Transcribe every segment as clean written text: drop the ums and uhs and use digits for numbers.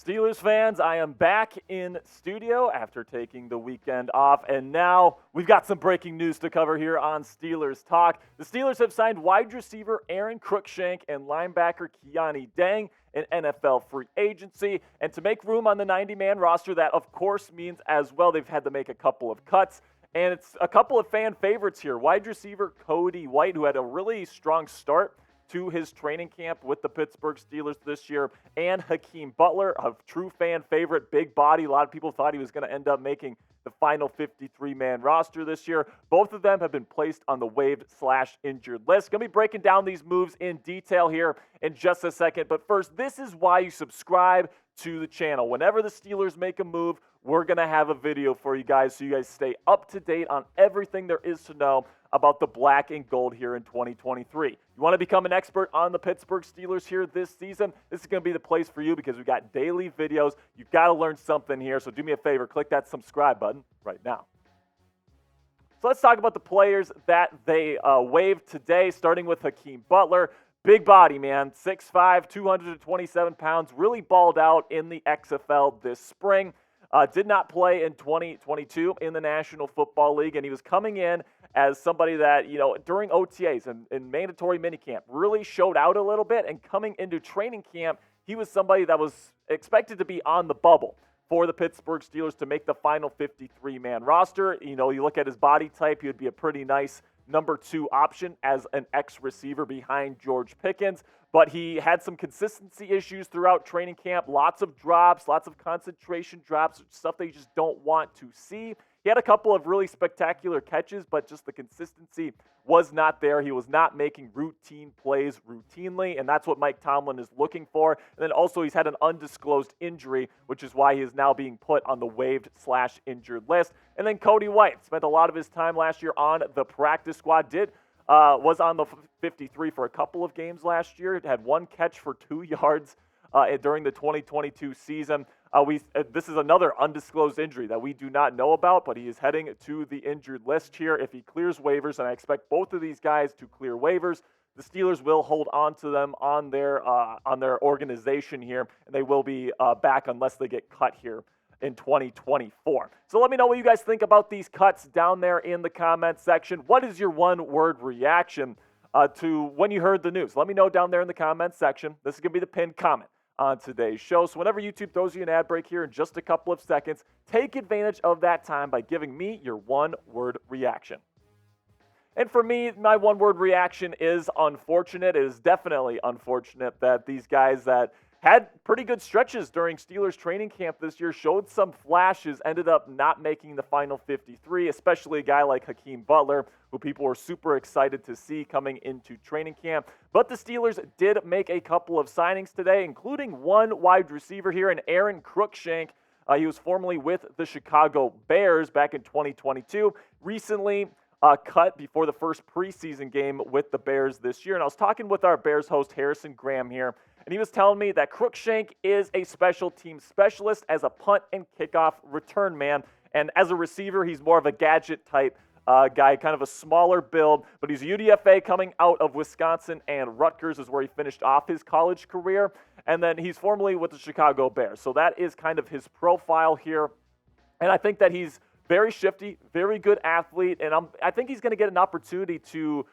Steelers fans, I am back in studio after taking the weekend off, and now we've got some breaking news to cover here on Steelers Talk. The Steelers have signed wide receiver Aron Cruikshank and linebacker Kuony Deng in NFL free agency, and to make room on the 90-man roster, that of course means as well they've had to make a couple of cuts, and it's a couple of fan favorites here. Wide receiver Cody White, who had a really strong start to his training camp with the Pittsburgh Steelers this year, and Hakeem Butler, a true fan favorite, big body. A lot of people thought he was going to end up making the final 53-man roster this year. Both of them have been placed on the waived/injured list. Going to be breaking down these moves in detail here in just a second. But first, this is why you subscribe to the channel. Whenever the Steelers make a move, we're going to have a video for you guys so you guys stay up to date on everything there is to know about the black and gold here in 2023. You want to become an expert on the Pittsburgh Steelers here this season? This is going to be the place for you because we've got daily videos. You've got to learn something here, so do me a favor, click that subscribe button right now. So let's talk about the players that they waived today, starting with Hakeem Butler. Big body, man, 6'5", 227 pounds, really balled out in the XFL this spring. Did not play in 2022 in the National Football League, and he was coming in as somebody that, during OTAs and mandatory minicamp really showed out a little bit, and coming into training camp, he was somebody that was expected to be on the bubble for the Pittsburgh Steelers to make the final 53-man roster. You look at his body type, he would be a pretty nice number 2 option as an X-receiver behind George Pickens, but he had some consistency issues throughout training camp, lots of drops, lots of concentration drops, stuff that you just don't want to see. He had a couple of really spectacular catches, but just the consistency was not there. He was not making routine plays routinely, and that's what Mike Tomlin is looking for. And then also he's had an undisclosed injury, which is why he is now being put on the waived/injured list. And then Cody White spent a lot of his time last year on the practice squad, was on the 53 for a couple of games last year. It had one catch for 2 yards during the 2022 season. This is another undisclosed injury that we do not know about, but he is heading to the injured list here. If he clears waivers, and I expect both of these guys to clear waivers, the Steelers will hold on to them on their organization here, and they will be back unless they get cut here in 2024. So let me know what you guys think about these cuts down there in the comments section. What is your one-word reaction to when you heard the news? Let me know down there in the comments section. This is going to be the pinned comment on today's show. So whenever YouTube throws you an ad break here in just a couple of seconds, take advantage of that time by giving me your one-word reaction. And for me, my one-word reaction is unfortunate. It is definitely unfortunate that these guys that had pretty good stretches during Steelers training camp this year, showed some flashes, ended up not making the final 53, especially a guy like Hakeem Butler, who people were super excited to see coming into training camp. But the Steelers did make a couple of signings today, including one wide receiver here in Aron Cruikshank. He was formerly with the Chicago Bears back in 2022. Recently cut before the first preseason game with the Bears this year. And I was talking with our Bears host, Harrison Graham, here, and he was telling me that Cruikshank is a special team specialist as a punt and kickoff return man. And as a receiver, he's more of a gadget type guy, kind of a smaller build, but he's a UDFA coming out of Wisconsin, and Rutgers is where he finished off his college career. And then he's formerly with the Chicago Bears. So that is kind of his profile here. And I think that he's very shifty, very good athlete, and I think he's going to get an opportunity to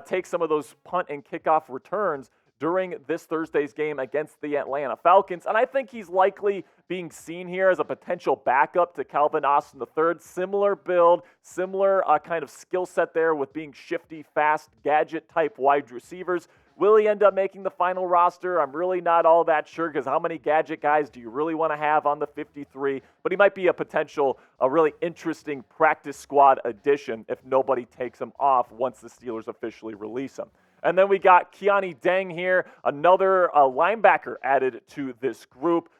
take some of those punt and kickoff returns during this Thursday's game against the Atlanta Falcons. And I think he's likely being seen here as a potential backup to Calvin Austin III. Similar build, similar kind of skill set there with being shifty, fast, gadget-type wide receivers. Will he end up making the final roster? I'm really not all that sure, because how many gadget guys do you really want to have on the 53? But he might be a really interesting practice squad addition if nobody takes him off once the Steelers officially release him. And then we got Kuony Deng here, another linebacker added to this group.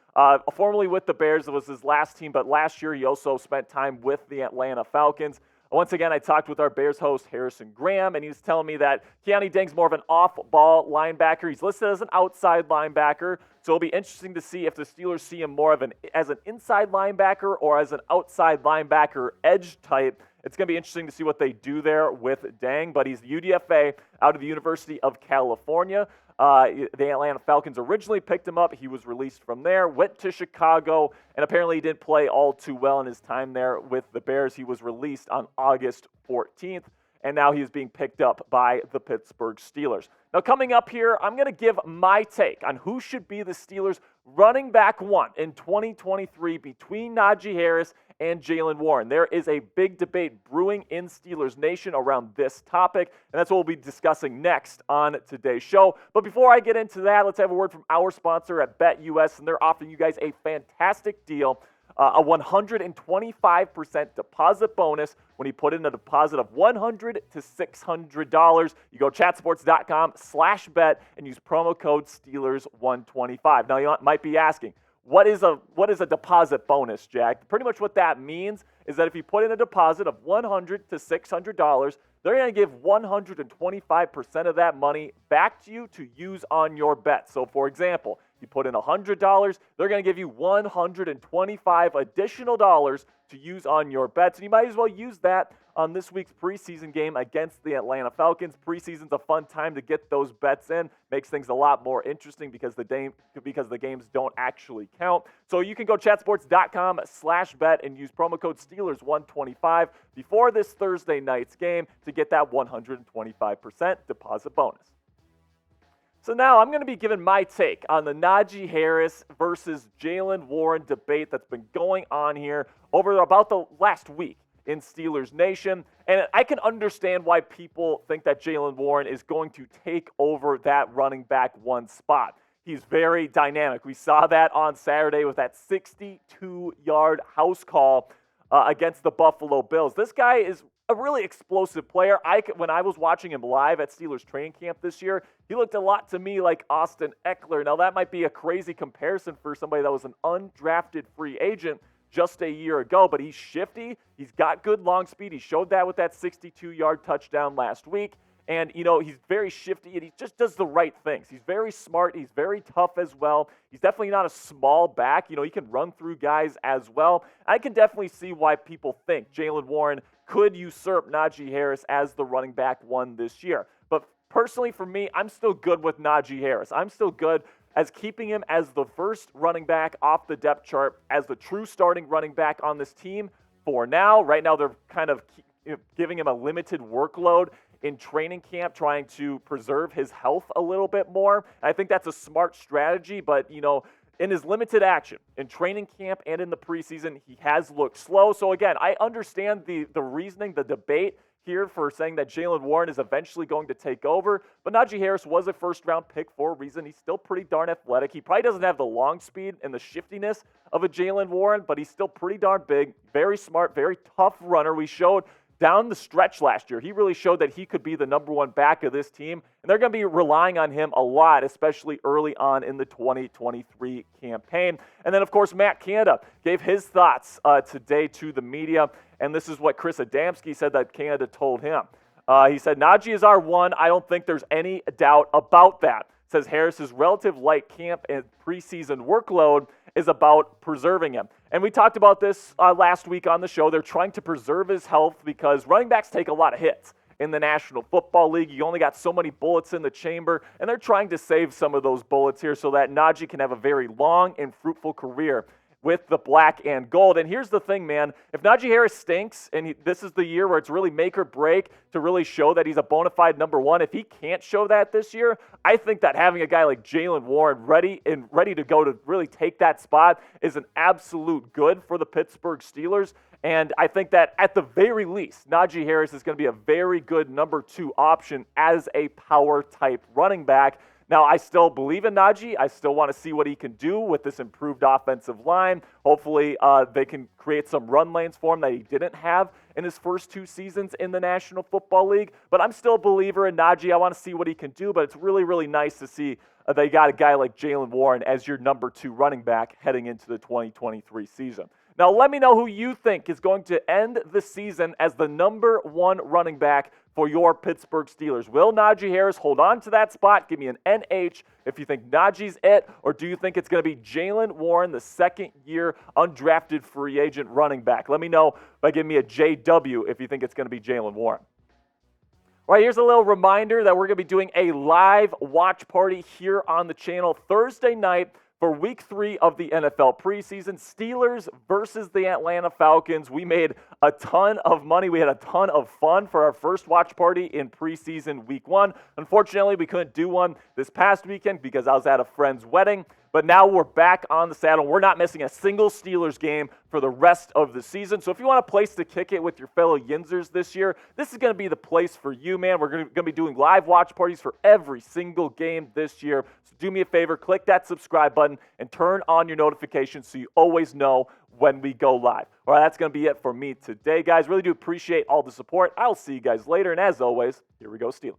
Formerly with the Bears, it was his last team, but last year he also spent time with the Atlanta Falcons. Once again, I talked with our Bears host, Harrison Graham, and he was telling me that Kuony Deng's more of an off-ball linebacker. He's listed as an outside linebacker, so it'll be interesting to see if the Steelers see him more of as an inside linebacker or as an outside linebacker edge type It's going to be interesting to see what they do there with Deng, but he's the UDFA out of the University of California. The Atlanta Falcons originally picked him up. He was released from there, went to Chicago, and apparently he didn't play all too well in his time there with the Bears. He was released on August 14th, and now he is being picked up by the Pittsburgh Steelers. Now, coming up here, I'm going to give my take on who should be the Steelers' running back one in 2023 between Najee Harris and Jaylen Warren. There is a big debate brewing in Steelers Nation around this topic, and that's what we'll be discussing next on today's show. But before I get into that, let's have a word from our sponsor at BetUS, and they're offering you guys a fantastic deal. A 125% deposit bonus when you put in a deposit of $100 to $600. You go chatsports.com/bet and use promo code Steelers125. Now, you might be asking, what is a deposit bonus, Jack? Pretty much what that means is that if you put in a deposit of $100 to $600, they're going to give 125% of that money back to you to use on your bet. So, for example, you put in $100, they're going to give you $125 additional dollars to use on your bets. And you might as well use that on this week's preseason game against the Atlanta Falcons. Preseason's a fun time to get those bets in. Makes things a lot more interesting because the games don't actually count. So you can go chatsports.com/bet and use promo code Steelers125 before this Thursday night's game to get that 125% deposit bonus. So now I'm going to be giving my take on the Najee Harris versus Jaylen Warren debate that's been going on here over about the last week in Steelers Nation. And I can understand why people think that Jaylen Warren is going to take over that running back one spot. He's very dynamic. We saw that on Saturday with that 62-yard house call against the Buffalo Bills. This guy is a really explosive player. When I was watching him live at Steelers training camp this year, he looked a lot to me like Austin Eckler. Now, that might be a crazy comparison for somebody that was an undrafted free agent just a year ago, but he's shifty. He's got good long speed. He showed that with that 62-yard touchdown last week. And, he's very shifty, and he just does the right things. He's very smart. He's very tough as well. He's definitely not a small back. He can run through guys as well. I can definitely see why people think Jaylen Warren could usurp Najee Harris as the running back one this year. But personally, for me, I'm still good with Najee Harris. I'm still good as keeping him as the first running back off the depth chart, as the true starting running back on this team for now. Right now, they're kind of giving him a limited workload in training camp, trying to preserve his health a little bit more. I think that's a smart strategy, but, in his limited action, in training camp and in the preseason, he has looked slow. So, again, I understand the reasoning, the debate here for saying that Jaylen Warren is eventually going to take over, but Najee Harris was a first-round pick for a reason. He's still pretty darn athletic. He probably doesn't have the long speed and the shiftiness of a Jaylen Warren, but he's still pretty darn big, very smart, very tough runner. We showed down the stretch last year, he really showed that he could be the number one back of this team, and they're going to be relying on him a lot, especially early on in the 2023 campaign. And then, of course, Matt Canada gave his thoughts today to the media, and this is what Chris Adamski said that Canada told him. He said, Najee is our one. I don't think there's any doubt about that. Says Harris's relative light camp and preseason workload is about preserving him. And we talked about this last week on the show. They're trying to preserve his health because running backs take a lot of hits in the National Football League. You only got so many bullets in the chamber, and they're trying to save some of those bullets here so that Najee can have a very long and fruitful career with the black and gold. And here's the thing, man. If Najee Harris stinks, and this is the year where it's really make or break to really show that he's a bona fide number one, if he can't show that this year, I think that having a guy like Jaylen Warren ready to go to really take that spot is an absolute good for the Pittsburgh Steelers. And I think that at the very least, Najee Harris is going to be a very good number two option as a power-type running back. Now, I still believe in Najee. I still want to see what he can do with this improved offensive line. Hopefully, they can create some run lanes for him that he didn't have in his first two seasons in the National Football League. But I'm still a believer in Najee. I want to see what he can do, but it's really, really nice to see they got a guy like Jaylen Warren as your number two running back heading into the 2023 season. Now, let me know who you think is going to end the season as the number one running back for your Pittsburgh Steelers? Will Najee Harris hold on to that spot? Give me an NH if you think Najee's it, or do you think it's going to be Jaylen Warren, the second-year undrafted free agent running back? Let me know by giving me a JW if you think it's going to be Jaylen Warren. All right, here's a little reminder that we're going to be doing a live watch party here on the channel Thursday night for Week 3 of the NFL preseason. Steelers versus the Atlanta Falcons. We made a ton of money. We had a ton of fun for our first watch party in preseason Week 1. Unfortunately, we couldn't do one this past weekend because I was at a friend's wedding. But now we're back on the saddle. We're not missing a single Steelers game for the rest of the season. So if you want a place to kick it with your fellow Yinzers this year, this is going to be the place for you, man. We're going to be doing live watch parties for every single game this year. So do me a favor, click that subscribe button and turn on your notifications so you always know when we go live. All right, that's going to be it for me today, guys. Really do appreciate all the support. I'll see you guys later. And as always, here we go, Steelers.